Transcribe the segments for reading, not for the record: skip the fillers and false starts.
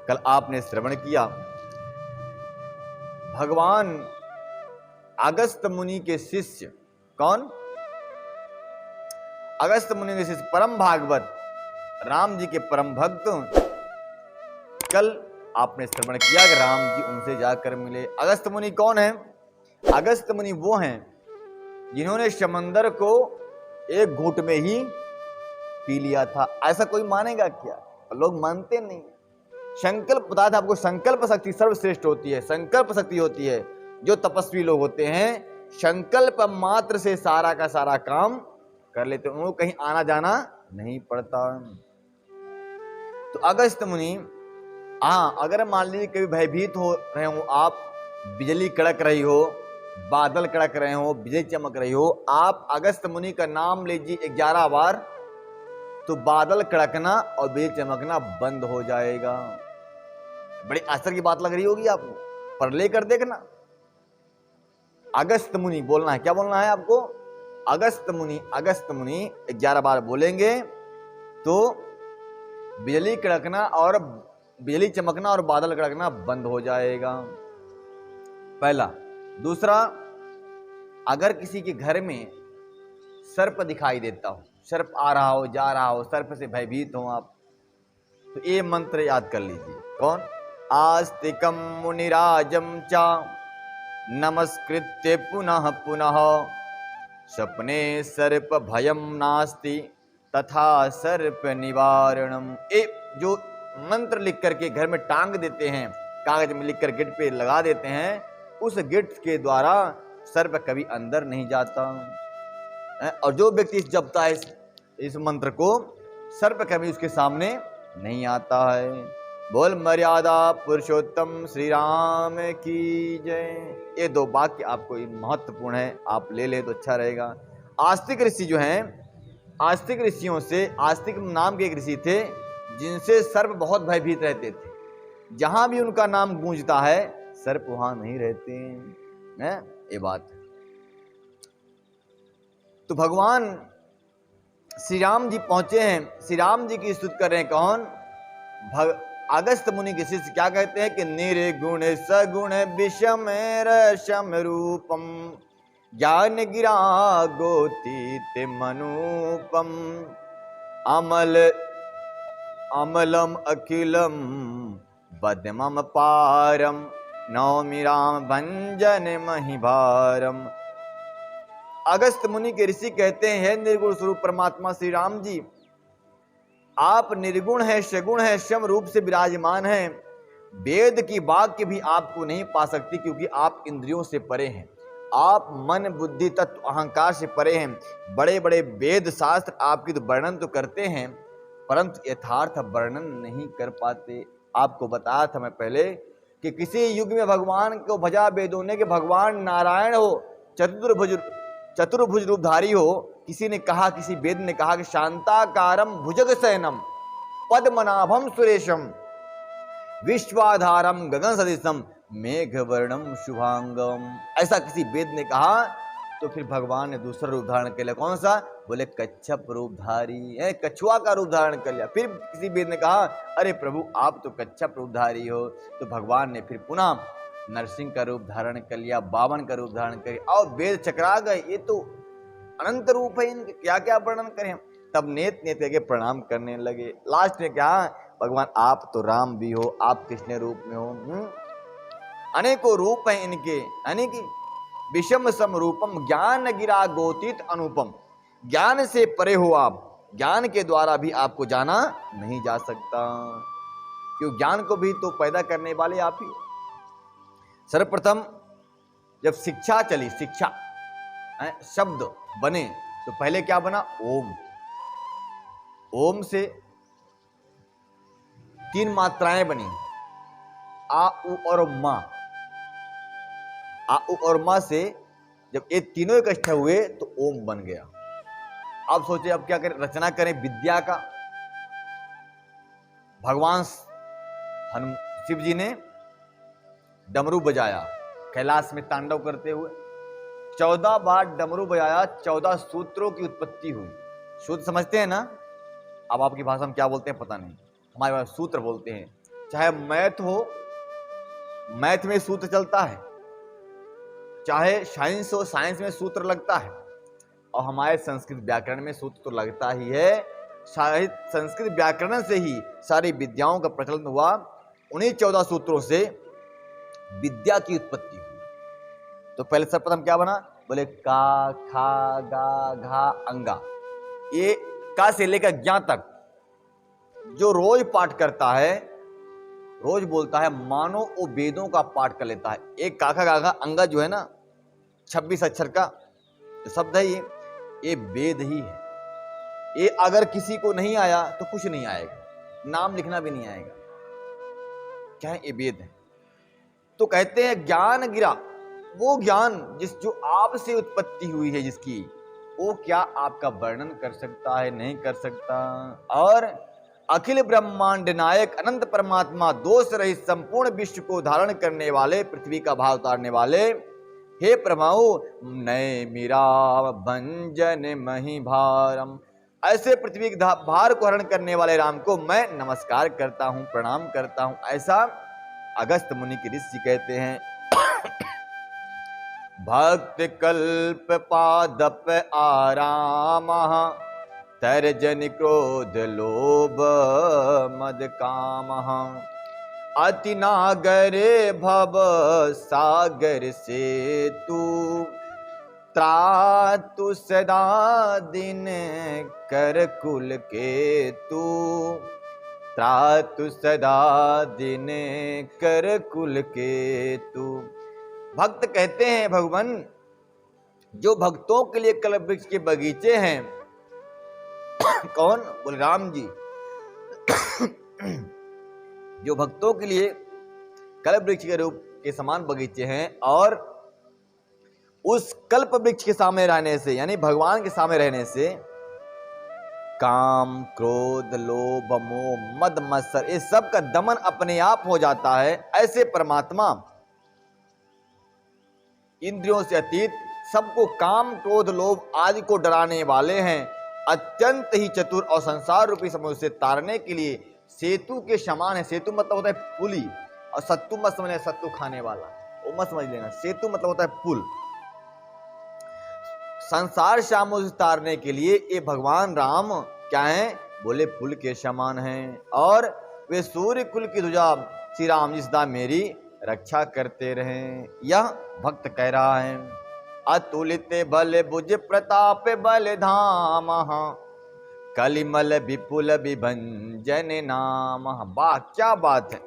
कल आपने श्रवण किया भगवान अगस्त मुनि के शिष्य, कौन? अगस्त मुनि के शिष्य परम भागवत राम जी के परम भक्त, कल आपने श्रवण किया कि राम जी उनसे जाकर मिले। अगस्त मुनि कौन है? अगस्त मुनि वो हैं जिन्होंने समंदर को एक घूंट में ही पी लिया था। ऐसा कोई मानेगा क्या? लोग मानते नहीं। संकल्प बताया था आपको, संकल्प शक्ति सर्वश्रेष्ठ होती है, संकल्प शक्ति होती है। जो तपस्वी लोग होते हैं संकल्प मात्र से सारा का सारा काम कर लेते हैं, उनको कहीं आना जाना नहीं पड़ता। तो अगस्त मुनि, हाँ, अगर मान लीजिए कभी भयभीत हो रहे हो आप, बिजली कड़क रही हो, बादल कड़क रहे हो, बिजली चमक रही हो, आप अगस्त मुनि का नाम लीजिए 11 बार, तो बादल कड़कना और बिजली चमकना बंद हो जाएगा। बड़ी आश्चर्य की बात लग रही होगी आपको, पर लेकर देखना। अगस्त मुनि बोलना है, क्या बोलना है आपको? अगस्त मुनि, अगस्त मुनि 11 बार बोलेंगे तो बिजली कड़कना और बिजली चमकना और बादल कड़कना बंद हो जाएगा, पहला। दूसरा, अगर किसी के घर में सर्प दिखाई देता हो, सर्प आ रहा हो, जा रहा हो, सर्प से भयभीत हो आप, तो ये मंत्र याद कर लीजिए। कौन? आस्तिकम मुनिराजम चा नमस्कृत्य पुनः पुनः सपने सर्प भयम नास्ति तथा सर्प निवारणम। ए जो मंत्र लिख करके घर में टांग देते हैं, कागज में लिखकर गेट पे लगा देते हैं, उस गेट के द्वारा सर्प कभी अंदर नहीं जाता। और जो व्यक्ति जपता है इस मंत्र को, सर्प कभी उसके सामने नहीं आता है। बोल मर्यादा पुरुषोत्तम श्री राम की जय। ये 2 वाक्य आपको महत्वपूर्ण है, आप ले ले तो अच्छा रहेगा। आस्तिक ऋषि जो हैं, आस्तिक ऋषियों से, आस्तिक नाम के एक ऋषि थे जिनसे सर्प बहुत भयभीत रहते थे। जहां भी उनका नाम गूंजता है सर्प वहां नहीं रहते हैं, ये बात। तो भगवान श्री राम जी पहुंचे हैं, श्री राम जी की स्तुति कर रहे हैं। कौन? अगस्त मुनि के शिष्य क्या कहते हैं कि निर्गुण सगुण विषम रसम रूपम ज्ञान गिरा गोतीत मनूपम अमल अमलम अखिलम बदमम पारम नौमि राम भंजन महिभारम। अगस्त मुनि के ऋषि कहते हैं, निर्गुण स्वरूप परमात्मा श्री राम जी, आप निर्गुण है, सगुण है, सम रूप से विराजमान हैं। वेद की वाक्य भी आपको नहीं पा सकती क्योंकि आप इंद्रियों से परे हैं, आप मन बुद्धि तत्व अहंकार से परे हैं। बड़े बड़े वेद शास्त्र आपकी तो वर्णन तो करते हैं परंतु यथार्थ वर्णन नहीं कर पाते। आपको बताया था मैं पहले कि किसी युग में भगवान को भजा वेदों ने कि भगवान नारायण हो, चतुर्भुज रूपधारी हो। किसी ने कहा, किसी वेद ने कहा कि शांताकारम भुजग शयनम पद्मनाभम सुरेशम विश्वाधारम गगन सदृशम मेघवर्णम शुभांगम। ऐसा किसी वेद ने कहा तो फिर भगवान ने दूसरा रूप धारण कर लिया। कौन सा? बोले कच्छप रूपधारी है, कछुआ का रूप धारण कर लिया। फिर किसी वेद ने कहा अरे प्रभु आप तो कच्छप रूपधारी हो, तो भगवान ने फिर पुनः नरसिंह का रूप धारण कर लिया, बावन का रूप धारण कर लिया। और वेद चकरा गए, ये तो अनंत रूप है, इनके क्या क्या वर्णन करें। तब नेत नेत करके प्रणाम करने लगे। लास्ट में क्या? भगवान आप तो राम भी हो, आप कृष्ण रूप में हो, अनेकों रूप हैं इनके, यानी कि विषम सम रूपम ज्ञान गिरा गोतीत अनुपम। ज्ञान से परे हो आप, ज्ञान के द्वारा भी आपको जाना नहीं जा सकता, क्यों ज्ञान को भी तो पैदा करने वाले आप ही। सर्वप्रथम जब शिक्षा चली, शिक्षा शब्द बने तो पहले क्या बना? ओम। ओम से 3 मात्राएं बनी, आ उ और मा। आ उ और मा से जब ये तीनों इकट्ठे हुए तो ओम बन गया। अब सोचे अब क्या करें, रचना करें विद्या का। भगवान शिव जी ने डमरू बजाया कैलाश में तांडव करते हुए, 14 बार डमरू बजाया, 14 सूत्रों की उत्पत्ति हुई। सूत्र समझते हैं ना? अब आपकी भाषा में क्या बोलते हैं पता नहीं, हमारे पास सूत्र बोलते हैं। चाहे मैथ हो, मैथ में सूत्र चलता है, चाहे साइंस हो, साइंस में सूत्र लगता है, और हमारे संस्कृत व्याकरण में सूत्र तो लगता ही है। शायद संस्कृत व्याकरण से ही सारी विद्याओं का प्रचलन हुआ। उन्हीं 14 सूत्रों से विद्या की उत्पत्ति हुई। तो पहले सर्वप्रथम क्या बना? बोले का, खा, गा, घा, अंगा। ये का से लेकर ज्ञा तक जो रोज पाठ करता है, रोज बोलता है, मानो वो वेदों का पाठ कर लेता है। एक काखा गाघा अंगा जो है ना, 26 अक्षर का जो शब्द है, ये वेद ही है। ये अगर किसी को नहीं आया तो कुछ नहीं आएगा, नाम लिखना भी नहीं आएगा। क्या है? ये वेद है। तो कहते हैं ज्ञान गिरा, वो ज्ञान जो आपसे उत्पत्ति हुई है जिसकी, वो क्या आपका वर्णन कर सकता है? नहीं कर सकता। और अखिल ब्रह्मांड नायक अनंत परमात्मा, दोष रहित संपूर्ण विश्व को धारण करने वाले, पृथ्वी का भार उतारने वाले, हे प्रभु नय मीरा भंजन मही भारम, ऐसे पृथ्वी के भार को हरण करने वाले राम को मैं नमस्कार करता हूं, प्रणाम करता हूं। ऐसा अगस्त मुनि के ऋषि कहते हैं। भक्त कल्प पादप आराम, तर्जन क्रोध लोभ मद काम, अति नागर भव सागर से तू, त्रातु सदा दिन कर कुल के तू, त्रातु सदा दिन कर कुल के तू। भक्त कहते हैं भगवान, जो भक्तों के लिए कल्प वृक्ष के बगीचे हैं, कौन? बोले राम जी। जो भक्तों के लिए कल्प वृक्ष के रूप के समान बगीचे हैं, और उस कल्प वृक्ष के सामने रहने से, यानी भगवान के सामने रहने से, काम, क्रोध, लोभ, मोह, मद, मत्सर, इस सब का दमन अपने आप हो जाता है। ऐसे परमात्मा इंद्रियों से अतीत, सबको काम, क्रोध, लोभ आदि को डराने वाले हैं, अत्यंत ही चतुर, और संसार रूपी समुद्र से तारने के लिए सेतु के समान है। सेतु मतलब होता है पुली, और सत्तू मत समझ लेना, सत्तू खाने वाला, वो मत समझ लेना। सेतु मतलब होता है पुल। संसार समुद्र से तारने के लिए ये भगवान राम क्या हैं? बोले पुल के समान हैं, और वे सूर्य कुल की ध्वजा श्री राम जी सदा मेरी रक्षा करते रहें। यह भक्त कह रहा है। अतुलित बल भुज प्रताप बल धाम, कलिमल विपुल विभंजन नाम। वाह, क्या बात है!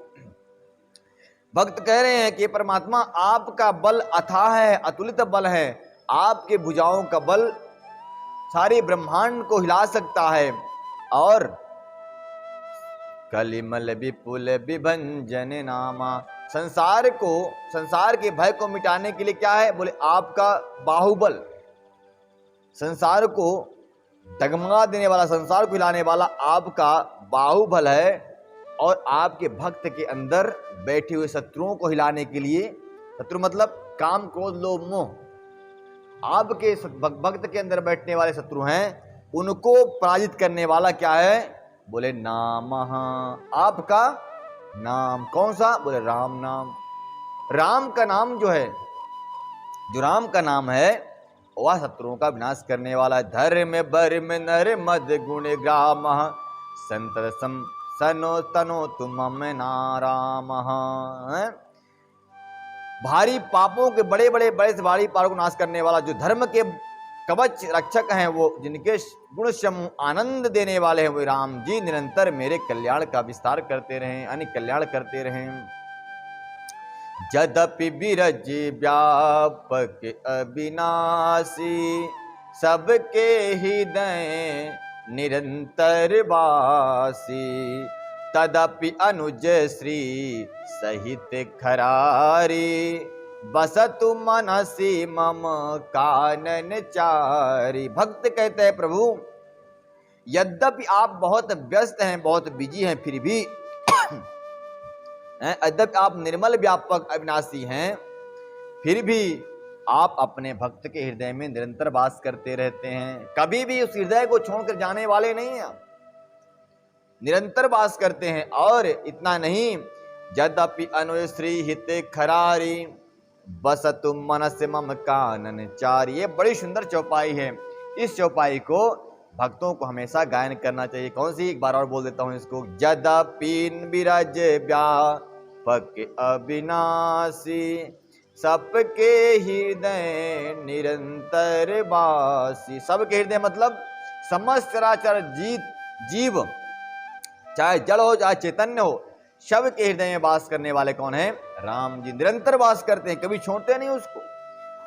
भक्त कह रहे हैं कि परमात्मा आपका बल अथाह है, अतुलित बल है। आपके भुजाओं का बल सारे ब्रह्मांड को हिला सकता है, और कलिमल विपुल विभंजन नामा, संसार के भय को मिटाने के लिए क्या है? बोले आपका बाहुबल, संसार को डगमगा देने वाला, संसार को हिलाने वाला आपका बाहुबल है। और आपके भक्त के अंदर बैठे हुए शत्रुओं को हिलाने के लिए, शत्रु मतलब काम, क्रोध, लोभ, मोह, आपके भक्त के अंदर बैठने वाले शत्रु हैं, उनको पराजित करने वाला क्या है? बोले नाम, आपका नाम। कौन सा? बोले राम नाम। राम का नाम जो है, जो राम का नाम है, वह शत्रुओं का विनाश करने वाला है। धर्म बर्म नर मद गुण ग्राम, संत सनो तनो तुम नाराम। भारी पापों के बड़े से भारी पापों को नाश करने वाला, जो धर्म के कवच रक्षक हैं, वो जिनके गुण समूह आनंद देने वाले हैं, वे राम जी निरंतर मेरे कल्याण का विस्तार करते रहें, यानी कल्याण करते रहें। यद्यपि बिरज व्यापक अविनाशी, सबके हृदय निरंतर वासी, तदपि अनुज श्री सहित खरारी, बसतु मनसी मम कानन चारी। भक्त कहते हैं प्रभु, यद्यपि आप बहुत व्यस्त हैं, बहुत बिजी हैं, फिर भी यद्यपि आप निर्मल व्यापक अविनाशी हैं, फिर भी आप अपने भक्त के हृदय में निरंतर वास करते रहते हैं। कभी भी उस हृदय को छोड़कर जाने वाले नहीं हैं, निरंतर वास करते हैं। और इतना नहीं, यद्यपि अनुश्री हित खरारी, बसतु मनस मम कानन चारी। ये बड़ी सुंदर चौपाई है। इस चौपाई को भक्तों को हमेशा गायन करना चाहिए। कौन सी, एक बार और बोल देता हूं इसको। यद्यपि विरज व्यापक अविनाशी, सबके हृदय निरंतर वासी। सबके हृदय मतलब समस्त चराचर जीव, चाहे जड़ हो चाहे चैतन्य हो, शव के हृदय में वास करने वाले कौन है? राम जी। निरंतर वास करते हैं, कभी छोड़ते नहीं उसको।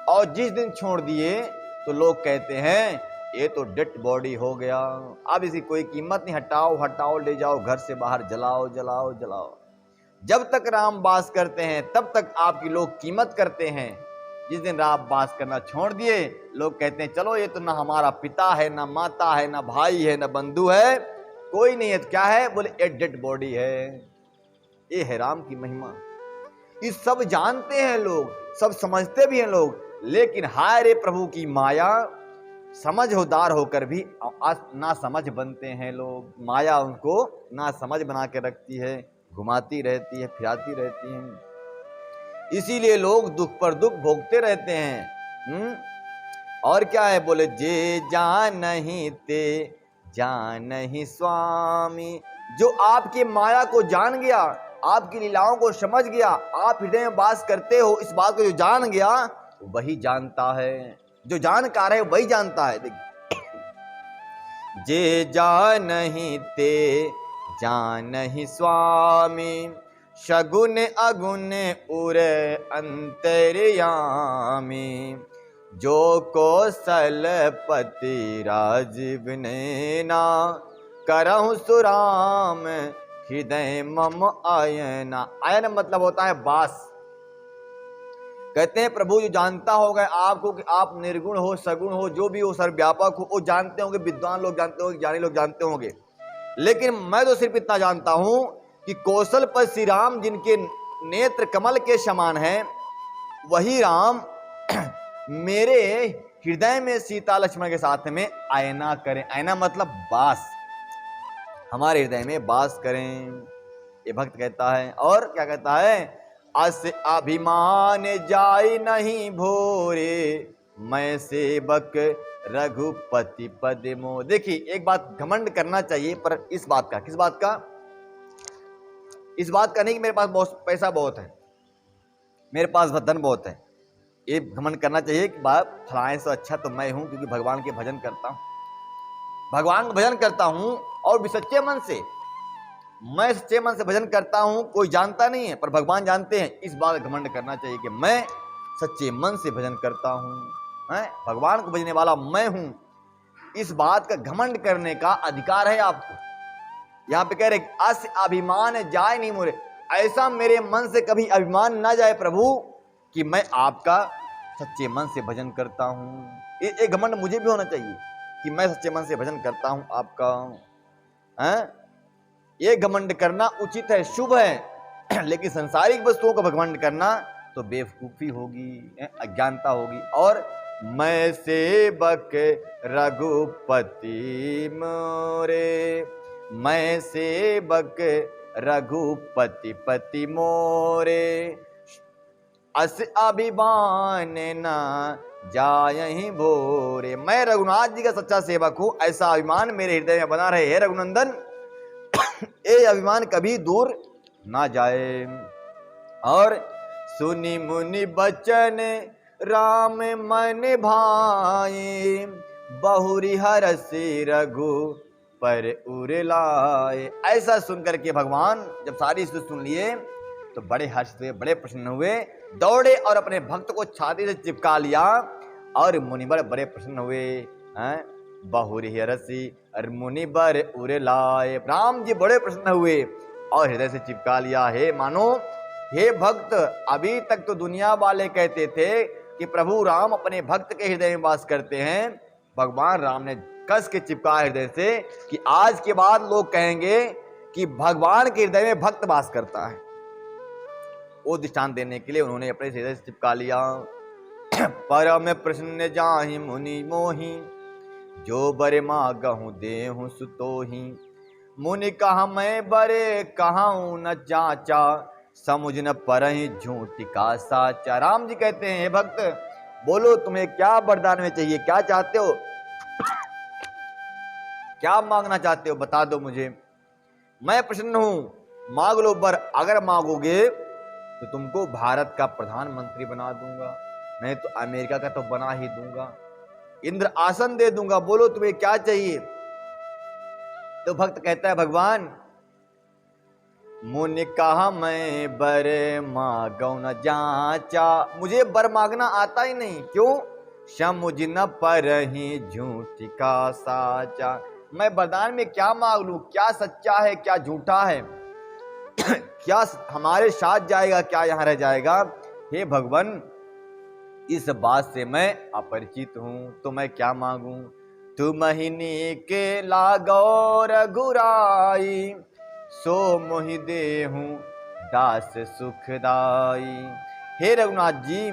और जिस दिन छोड़ दिए तो लोग कहते हैं ये तो डेड बॉडी हो गया, अब इसकी कोई कीमत नहीं, हटाओ हटाओ, ले जाओ घर से बाहर, जलाओ जलाओ जलाओ। जब तक राम वास करते हैं तब तक आपकी लोग कीमत करते हैं। जिस दिन राम वास करना छोड़ दिए, लोग कहते हैं चलो ये तो ना हमारा पिता है, ना माता है, ना भाई है, ना बंधु है, कोई नहीं है। क्या है? बोले ए डेड बॉडी है। ये है राम की महिमा। ये सब जानते हैं लोग, सब समझते भी हैं लोग, लेकिन हाय रे प्रभु की माया, समझदार होकर भी ना समझ बनते हैं लोग। माया उनको ना समझ बना के रखती है, घुमाती रहती है, फिराती रहती है। इसीलिए लोग दुख पर दुख भोगते रहते हैं। और क्या है? बोले जे जान नहीं ते जान नहीं स्वामी। जो आपकी माया को जान गया, आपकी लीलाओं को समझ गया, आप हृदय में वास करते हो, इस बात को जो जान गया वही जानता है। जो जानकार है वही जानता है। देखिए, जे जान नहीं ते जान नहीं स्वामी, शगुन अगुन उर अंतर्यामी। जो कौशलपति राजीव नैना, करहु सुराम हृदय मम आयना। आयन मतलब होता है वास। कहते हैं प्रभु जो जानता होगा आपको कि आप निर्गुण हो, सगुण हो, जो भी हो, सर्वव्यापक हो, वो जानते होंगे, विद्वान लोग जानते होंगे, ज्ञानी लोग जानते होंगे। लेकिन मैं तो सिर्फ इतना जानता हूं कि कौशल पर श्री राम जिनके नेत्र कमल के समान है, वही राम मेरे हृदय में सीता लक्ष्मण के साथ में आयना करें। आयना मतलब वास, हमारे हृदय में वास करें, ये भक्त कहता है। और क्या कहता है? अस अभिमान जाय नहीं भोरे, मैं सेवक रघुपति पद मोह। देखिए, एक बात घमंड करना चाहिए, पर इस बात का, किस बात का? इस बात का नहीं कि मेरे पास बहुत पैसा बहुत है, मेरे पास धन बहुत है। ये घमंड करना चाहिए कि बाप फलाने से अच्छा तो मैं हूं, क्योंकि भगवान के भजन करता हूं, भगवान का भजन करता हूं, और भी सच्चे मन से। मैं सच्चे मन से भजन करता हूं, कोई जानता नहीं है पर भगवान जानते हैं। इस बात का घमंड करना चाहिए कि मैं सच्चे मन से भजन करता हूं, भगवान को भजने वाला मैं हूं। इस बात का घमंड करने का अधिकार है आपको। यहां पे कह रहे अस अभिमान जाए नहीं मोरे, ऐसा मेरे मन से कभी अभिमान ना जाए प्रभु कि मैं आपका सच्चे मन से भजन करता हूं। ये घमंड मुझे भी होना चाहिए कि मैं सच्चे मन से भजन करता हूं आपका। ये घमंड करना उचित है, शुभ है, लेकिन सांसारिक वस्तुओं का घमंड करना तो बेवकूफी होगी, अज्ञानता होगी। और मैं सेवक रघुपति मोरे, मैं सेवक रघुपति पति मोरे, अस अभिमान न जायहि भोरे। मैं रघुनाथ जी का सच्चा सेवक हूं, ऐसा अभिमान मेरे हृदय में बना रहे। हे रघुनंदन, ये अभिमान कभी दूर ना जाए। और सुनि मुनि बचन राम मन भाए, बहुरी हरसि रघु पर उर लाए। ऐसा सुनकर के भगवान जब सारी स्तुति सुन लिए तो बड़े हर्ष हुए, बड़े प्रसन्न हुए, दौड़े और अपने भक्त को छाती से चिपका लिया। और मुनिवर बड़े प्रसन्न हुए, बहुरी हरसि मुनि बर उर लाए। राम जी बड़े प्रसन्न हुए और हृदय से चिपका लिया। हे मानो, हे भक्त, अभी तक तो दुनिया वाले कहते थे कि प्रभु राम अपने भक्त के हृदय में वास करते हैं। भगवान राम ने कस के चिपका हृदय से कि आज के बाद लोग कहेंगे कि भगवान के हृदय में भक्त वास करता है। वो दृष्टांत देने के लिए उन्होंने अपने हृदय से चिपका लिया। परम प्रसन्न जाहि मुनि मोहि, जो बर मागहु देहु सुतोहि। मुनि कहा मैं बरे कहूँ न चाचा, समुझ न परहि झूठ का साचा। राम जी कहते हैं, हे भक्त बोलो तुम्हें क्या वरदान में चाहिए, क्या चाहते हो, क्या मांगना चाहते हो, बता दो मुझे, मैं प्रसन्न हूं, मांग लो वर। अगर मांगोगे तो तुमको भारत का प्रधानमंत्री बना दूंगा, नहीं तो अमेरिका का तो बना ही दूंगा, इंद्र आसन दे दूंगा, बोलो तुम्हें क्या चाहिए। तो भक्त कहता है, भगवान मुनि कहा मैं बर मांगो न जाचा, मुझे बर मांगना आता ही नहीं, क्यों, समुझ न परहि झूठ का साचा। मैं वरदान में क्या मांग लूं, क्या सच्चा है क्या झूठा है, क्या हमारे साथ जाएगा क्या यहाँ रह जाएगा। हे भगवान इस बात से मैं अपरिचित हूं, तो मैं क्या मांगू। तुम ही के लागो रघुराई, सो मोहि देहूं दास सुखदाई। हे रघुनाथ जी,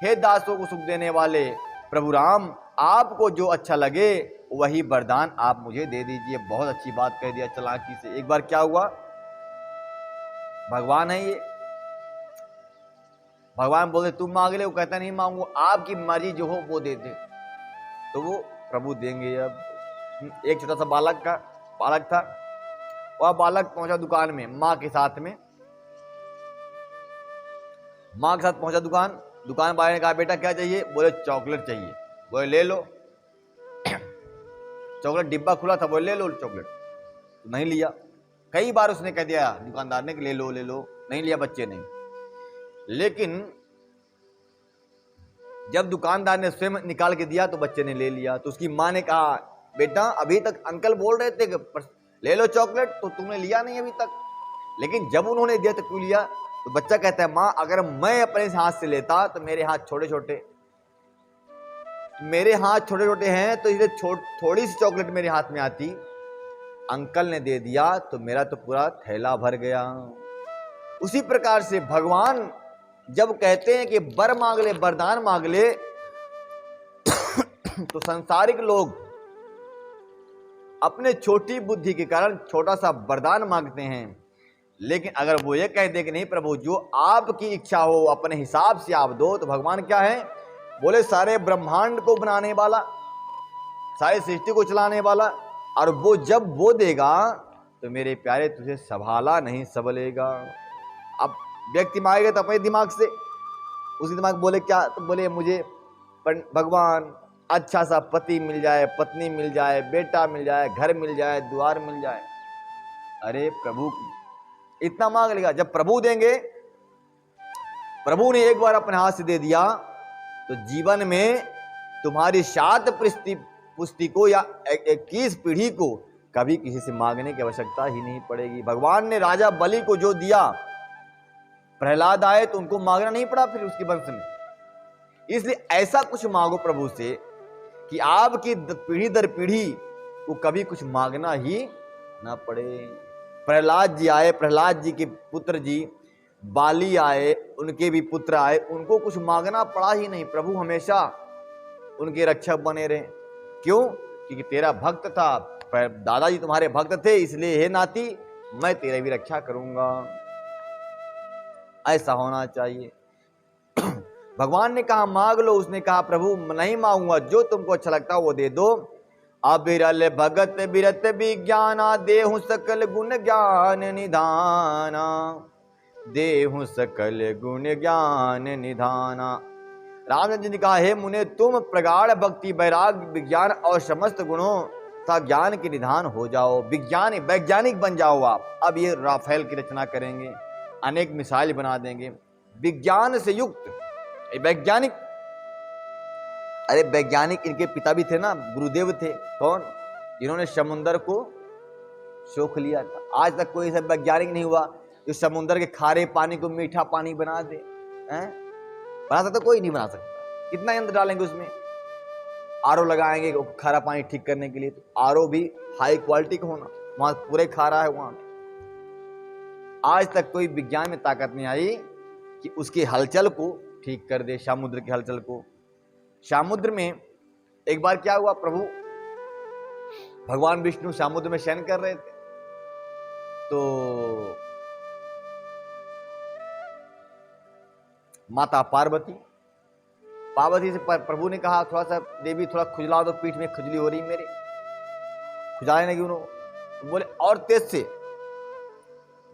हे दासों को सुख देने वाले प्रभु राम, आपको जो अच्छा लगे वही वरदान आप मुझे दे दीजिए। बहुत अच्छी बात कह दिया चालाकी से। एक बार क्या हुआ, भगवान है ये, भगवान बोले तुम मांग ले, वो कहता नहीं मांगू, आपकी मर्जी जो हो वो दे दे, तो वो प्रभु देंगे। अब एक छोटा सा बालक था, वह बालक पहुंचा दुकान में माँ के साथ में, माँ के साथ पहुंचा दुकान वाले ने कहा बेटा क्या चाहिए, बोले चॉकलेट चाहिए, बोले ले लो। चॉकलेट डिब्बा खुला था, बोले ले लो चॉकलेट, तो नहीं लिया। कई बार उसने कह दिया दुकानदार ने कि ले लो, नहीं लिया बच्चे ने। लेकिन जब दुकानदार ने स्वयं निकाल के दिया तो बच्चे ने ले लिया। तो उसकी माँ ने कहा बेटा अभी तक अंकल बोल रहे थे कि ले लो चॉकलेट, तो तुमने लिया नहीं अभी तक, लेकिन जब उन्होंने दिया तो क्यों लिया। तो बच्चा कहता है माँ अगर मैं अपने हाथ से लेता तो मेरे हाथ छोटे छोटे हैं, तो इसलिए थोड़ी सी चॉकलेट मेरे हाथ में आती, अंकल ने दे दिया तो मेरा तो पूरा थैला भर गया। उसी प्रकार से भगवान जब कहते हैं कि वर मांग ले, वरदान मांग ले, तो संसारिक लोग अपने छोटी बुद्धि के कारण छोटा सा वरदान मांगते हैं। लेकिन अगर वो ये कह दे कि नहीं प्रभु जो आपकी इच्छा हो अपने हिसाब से आप दो, तो भगवान क्या है, बोले सारे ब्रह्मांड को बनाने वाला, सारी सृष्टि को चलाने वाला, और वो जब वो देगा तो मेरे प्यारे तुझे संभाला नहीं संभलेगा। अब व्यक्ति मांगेगा तो अपने दिमाग से, उसी दिमाग बोले क्या, तो बोले मुझे भगवान अच्छा सा पति मिल जाए, पत्नी मिल जाए, बेटा मिल जाए, घर मिल जाए, द्वार मिल जाए। अरे प्रभु इतना मांग लेगा, जब प्रभु देंगे, प्रभु ने एक बार अपने हाथ से दे दिया तो जीवन में तुम्हारी 7 पुस्ती को या 21 पीढ़ी को कभी किसी से मांगने की आवश्यकता ही नहीं पड़ेगी। भगवान ने राजा बलि को जो दिया, प्रहलाद आए तो उनको मांगना नहीं पड़ा फिर उसके वंश में। इसलिए ऐसा कुछ मांगो प्रभु से कि आपकी पीढ़ी दर पीढ़ी को कभी कुछ मांगना ही ना पड़े। प्रहलाद जी आए, प्रहलाद जी के पुत्र जी बाली आए, उनके भी पुत्र आए, उनको कुछ मांगना पड़ा ही नहीं, प्रभु हमेशा उनके रक्षक बने रहे। क्यों, क्योंकि तेरा भक्त था, दादाजी तुम्हारे भक्त थे, इसलिए हे नाती मैं तेरे भी रक्षा करूंगा। ऐसा होना चाहिए। भगवान ने कहा मांग लो, उसने कहा प्रभु नहीं मांगूंगा, जो तुमको अच्छा लगता है वो दे दो। अबिरल भगत बिरत विज्ञाना, देहु सकल गुण ज्ञान निधाना, देहु सकल गुण ज्ञान निधाना। रामचंद्र जी ने कहा हे मुने तुम प्रगाढ़ भक्ति वैराग विज्ञान और समस्त गुणों का ज्ञान के निधान हो जाओ, वैज्ञानिक बन जाओ आप। अब ये राफेल की रचना करेंगे, अनेक मिसाइल बना देंगे, विज्ञान से युक्त वैज्ञानिक। अरे वैज्ञानिक इनके पिता भी थे ना, गुरुदेव थे, कौन, जिन्होंने समुद्र को सोख लिया था। आज तक कोई ऐसा वैज्ञानिक नहीं हुआ जो समुद्र के खारे पानी को मीठा पानी बना दे। बना सकता कोई नहीं बना सकता। कितना यंत्र डालेंगे उसमें, आरओ लगाएंगे खारा पानी ठीक करने के लिए, तो आरओ भी हाई क्वालिटी का होना, वहां पूरे खारा है वहां। आज तक कोई विज्ञान में ताकत नहीं आई कि उसकी हलचल को ठीक कर दे, समुद्र की हलचल को। समुद्र में एक बार क्या हुआ, प्रभु भगवान विष्णु समुद्र में शयन कर रहे थे, तो माता पार्वती। पार्वती से प्रभु ने कहा थोड़ा सा देवी थोड़ा खुजला दो, पीठ में खुजली हो रही मेरे। खुजाने लगी उन्होंने, बोले और तेज से।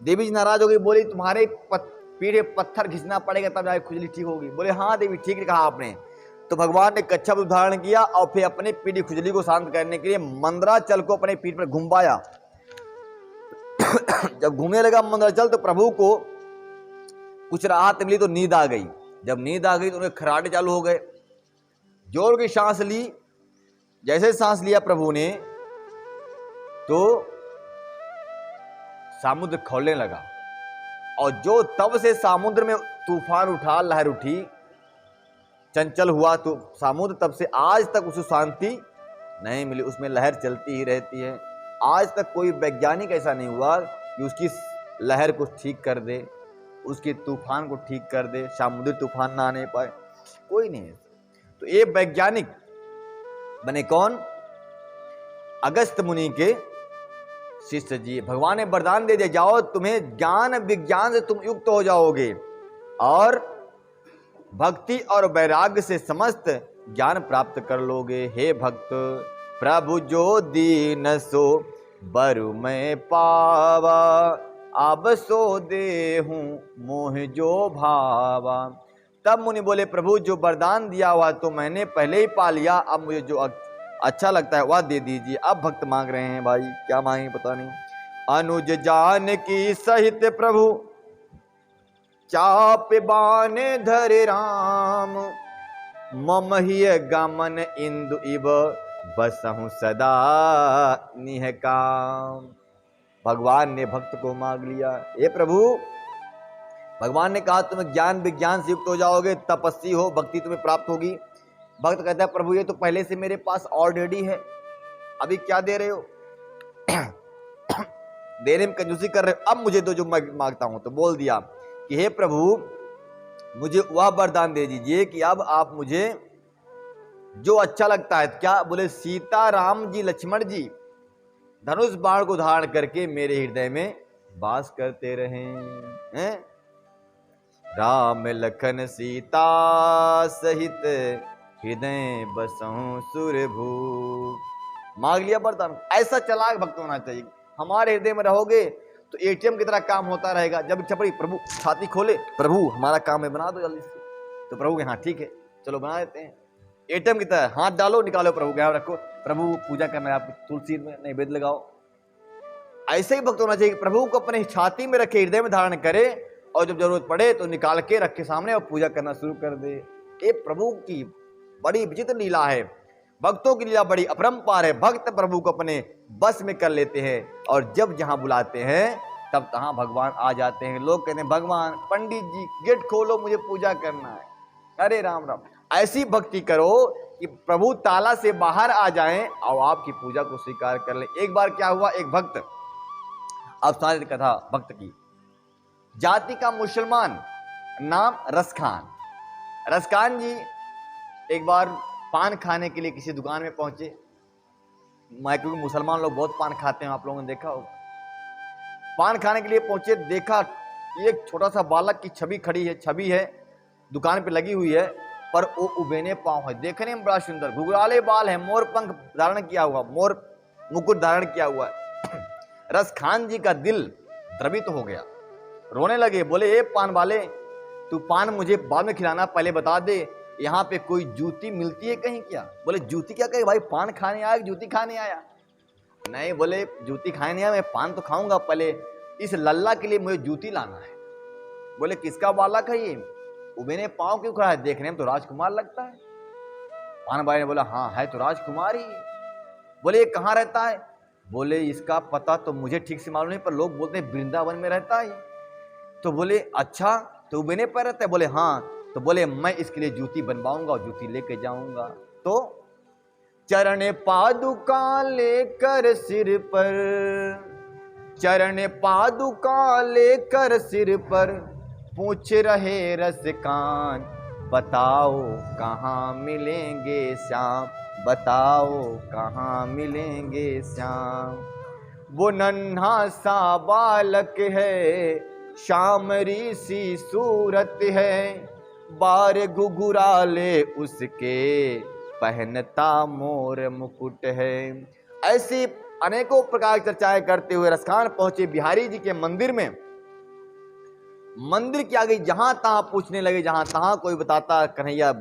देवी जी नाराज हो गई, बोली तुम्हारे पीठ में पत्थर घिसना पड़ेगा तब जाके खुजली ठीक होगी। बोले हाँ देवी ठीक कहा आपने। तो भगवान ने कच्छप धारण किया और फिर अपने पीठ की खुजली को शांत करने के लिए मंदराचल को अपने पीठ पर घुमाया। जब घूमने लगा मंदराचल तो प्रभु को कुछ राहत मिली, तो नींद आ गई। जब नींद आ गई तो उन्हें खर्राटे चालू हो गए, जोर की सांस ली। जैसे सांस लिया प्रभु ने तो समुद्र खौलने लगा, और जो तब से समुद्र में तूफान उठा, लहर उठी, चंचल हुआ तो समुद्र, तब से आज तक उसको शांति नहीं मिली, उसमें लहर चलती ही रहती है। आज तक कोई वैज्ञानिक ऐसा नहीं हुआ कि उसकी लहर को ठीक कर दे, उसके तूफान को ठीक कर दे, समुद्री तूफान ना आने पाए, कोई नहीं है। तो ये वैज्ञानिक बने कौन? अगस्त मुनि के शिष्य जी। भगवान ने वरदान दे दिया, जाओ तुम्हें ज्ञान विज्ञान से तुम युक्त हो जाओगे और भक्ति और वैराग्य से समस्त ज्ञान प्राप्त कर लोगे। हे भक्त, प्रभु जो दीन सो बरु मैं पावा, अब सो देहूं मोह जो भावा। तब मुनि बोले, प्रभु जो वरदान दिया हुआ तो मैंने पहले ही पा लिया, अब मुझे जो अच्छा लगता है वह दे दीजिए। अब भक्त मांग रहे हैं, भाई क्या मांगे पता नहीं। अनुज जान की सहित प्रभु चाप बाने धरे राम, ममहिय गमन इंदु इव बसहु सदा निहकाम। भगवान ने भक्त को मांग लिया, हे प्रभु, भगवान ने कहा तुम्हें ज्ञान विज्ञान से युक्त हो जाओगे, तपस्वी हो, भक्ति तुम्हें प्राप्त होगी। भक्त कहता है, प्रभु ये तो पहले से मेरे पास ऑलरेडी है, अभी क्या दे रहे हो? देने में कंजूसी कर रहे हो, अब मुझे दो जो मैं मांगता हूं। तो बोल दिया कि हे प्रभु, मुझे वह वरदान दे दीजिए कि अब आप मुझे जो अच्छा लगता है। क्या बोले? सीता राम जी लक्ष्मण जी धनुष बाण को धारण करके मेरे हृदय में वास करते रहें। राम लखन सीता सहित हृदय बसहु सुरभू। मांग लिया वरदान। ऐसा चालाक भक्त होना चाहिए। हमारे हृदय में रहोगे तो एटीएम की तरह काम होता रहेगा। जब इच्छा पड़ी प्रभु छाती खोले, प्रभु हमारा काम है बना दो जल्दी से, तो प्रभु के हाँ ठीक है चलो बना देते हैं। एटीएम की तरह हाथ डालो निकालो, प्रभु के यहाँ रखो, प्रभु पूजा करना है आप तुलसी में नैवेद्य लगाओ। ऐसे ही भक्त होना चाहिए, प्रभु को अपने छाती में रखे, हृदय में धारण करे, और जब जरूरत पड़े तो निकाल के रखे सामने और पूजा करना शुरू कर दे। ये प्रभु की बड़ी विचित्र लीला है। भक्तों की लीला बड़ी अपरंपार है। भक्त प्रभु को अपने बस में कर लेते हैं, और जब जहां बुलाते हैं तब तहां भगवान आ जाते हैं। लोग कहते हैं, भगवान पंडित जी गेट खोलो, मुझे पूजा करना है। अरे राम राम, ऐसी भक्ति करो कि प्रभु ताला से बाहर आ जाएं और आपकी पूजा को स्वीकार कर ले। एक बार क्या हुआ, एक भक्त, अब सारी कथा भक्त की, जाति का मुसलमान, नाम रसखान। रसखान जी एक बार पान खाने के लिए किसी दुकान में पहुंचे। मैं क्योंकि मुसलमान लोग बहुत पान खाते हैं, आप लोगों ने देखा होगा। पान खाने के लिए पहुंचे, देखा एक छोटा सा बालक की छवि खड़ी है, छवि है दुकान पे लगी हुई है, पर वो उबेने पांव है, देखने में बड़ा सुंदर, घुघराले बाल है, मोर पंख धारण किया हुआ, मोर मुकुट धारण किया हुआ है। रसखान जी का दिल द्रवित हो गया, रोने लगे। बोले, ए पान वाले, तू पान मुझे बाद में खिलाना, पहले बता दे यहाँ पे कोई जूती मिलती है कहीं क्या? बोले, जूती क्या कहे भाई, पान खाने आया जूती खाने आया? नहीं, बोले जूती खाने आया, मैं पान तो खाऊंगा, पहले इस लल्ला के लिए मुझे जूती लाना है। बोले, किसका बालक है ये, उबेने पांव क्यों खड़ा है, देखने में तो राजकुमार लगता है। पान भाई ने बोला, हाँ है तो राजकुमार ही। बोले, ये कहाँ रहता है? बोले, इसका पता तो मुझे ठीक से मालूम नहीं, पर लोग बोलते हैं वृंदावन में रहता है। तो बोले, अच्छा तो उबेने पर रहता है? बोले, हाँ। तो बोले, मैं इसके लिए जूती बनवाऊंगा और जूती लेके जाऊंगा। तो चरण पादुका लेकर सिर पर, चरण पादुका लेकर सिर पर, पूछ रहे रसखान, बताओ कहाँ मिलेंगे श्याम, बताओ कहाँ मिलेंगे श्याम। वो नन्हा सा बालक है, श्यामरी सी सूरत है, बार घुघुराले उसके पहनता मोर मुकुट है। ऐसी अनेकों प्रकार की चर्चाएं करते हुए रसखान पहुंचे बिहारी जी के मंदिर में। मंदिर के आगे जहां तहां पूछने लगे, जहां तहां कोई बताता कन्हैया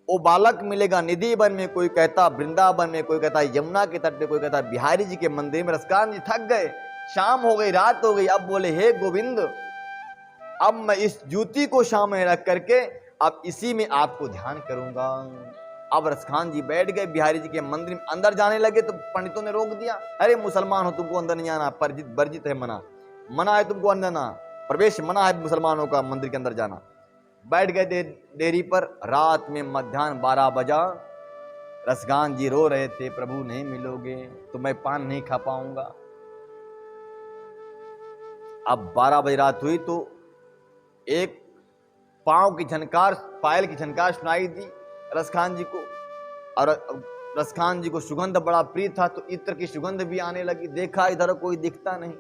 वो बालक मिलेगा निधि वन में, कोई कहता वृंदावन में, कोई कहता यमुना के तट पे, कोई कहता बिहारी जी के मंदिर में। रसकान जी थक गए, शाम हो गई, रात हो गई। अब बोले हे गोविंद, अब मैं इस जूती को सामने रख करके अब इसी में आपको ध्यान करूंगा। अब रसखान जी बैठ गए बिहारी जी के मंदिर में। अंदर जाने लगे तो पंडितों ने रोक दिया, अरे मुसलमान हो, तुमको अंदर नहीं आना, वर्जित है, मना है तुमको अंदर ना, प्रवेश मना है मुसलमानों का मंदिर के अंदर जाना। बैठ गए डेरी पर। रात में मध्याह्न 12 बजा। रसगान जी रो रहे थे, प्रभु नहीं मिलोगे तो मैं पान नहीं खा पाऊंगा। अब 12 बजे रात हुई तो एक पांव की झनकार, पायल की झनकार सुनाई दी रसखान जी को। और रसखान जी को सुगंध बड़ा प्रिय था तो इत्र की सुगंध भी आने लगी। देखा इधर कोई दिखता नहीं,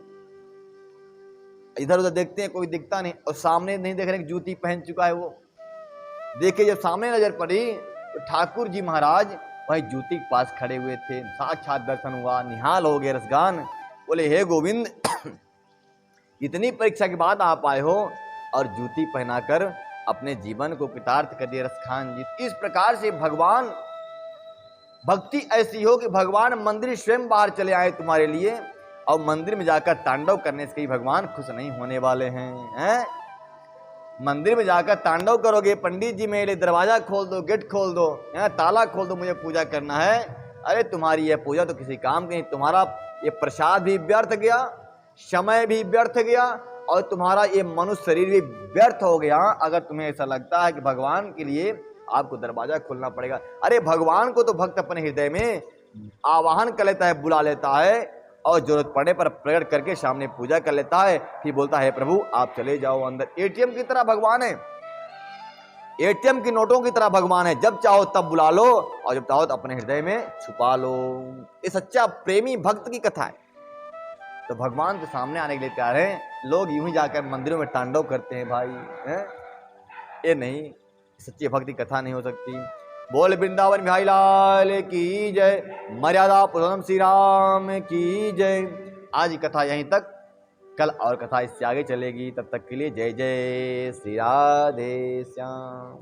इधर उधर देखते हैं कोई दिखता नहीं, और सामने नहीं देख रहे कि जूती पहन चुका है वो। देखे जब सामने नजर पड़ी तो ठाकुर जी महाराज वही जूती के पास खड़े हुए थे। साक्षात दर्शन हुआ, निहाल हो गए रसगान। बोले हे गोविंद, इतनी परीक्षा के बाद आप आए हो और जूती पहनाकर अपने जीवन को कृतार्थ कर दिया रसखान जी। इस प्रकार से भगवान, भक्ति ऐसी हो कि भगवान मंदिर स्वयं बाहर चले आए तुम्हारे लिए, और मंदिर में जाकर तांडव करने से कहीं भगवान खुश नहीं होने वाले हैं। मंदिर में जाकर तांडव करोगे, पंडित जी मेरे लिए दरवाजा खोल दो, गेट खोल दो, ताला खोल दो, मुझे पूजा करना है। अरे तुम्हारी यह पूजा तो किसी काम की नहीं। तुम्हारा ये प्रसाद भी व्यर्थ गया, समय भी व्यर्थ गया, और तुम्हारा ये मनुष्य शरीर भी व्यर्थ हो गया। अगर तुम्हें ऐसा लगता है कि भगवान के लिए आपको दरवाजा खोलना पड़ेगा, अरे भगवान को तो भक्त अपने हृदय में आवाहन कर लेता है, बुला लेता है, और जरूरत पड़ने पर प्रकट करके सामने पूजा कर लेता है। फिर बोलता है प्रभु आप चले जाओ अंदर। एटीएम की तरह भगवान है, एटीएम की नोटों की तरह भगवान है। जब चाहो तब बुला लो, और जब चाहो तो अपने हृदय में छुपा लो। ये सच्चा प्रेमी भक्त की कथा है। तो भगवान के सामने आने के लिए तैयार है। लोग यूं ही जाकर मंदिरों में तांडव करते हैं भाई, है? ये नहीं, सच्ची भक्ति कथा नहीं हो सकती। बोल वृंदावन बिहारी लाल की जय, मर्यादा पुरुषोत्तम श्री राम की जय। आज की कथा यहीं तक, कल और कथा इससे आगे चलेगी। तब तक के लिए जय जय श्री राधे श्याम।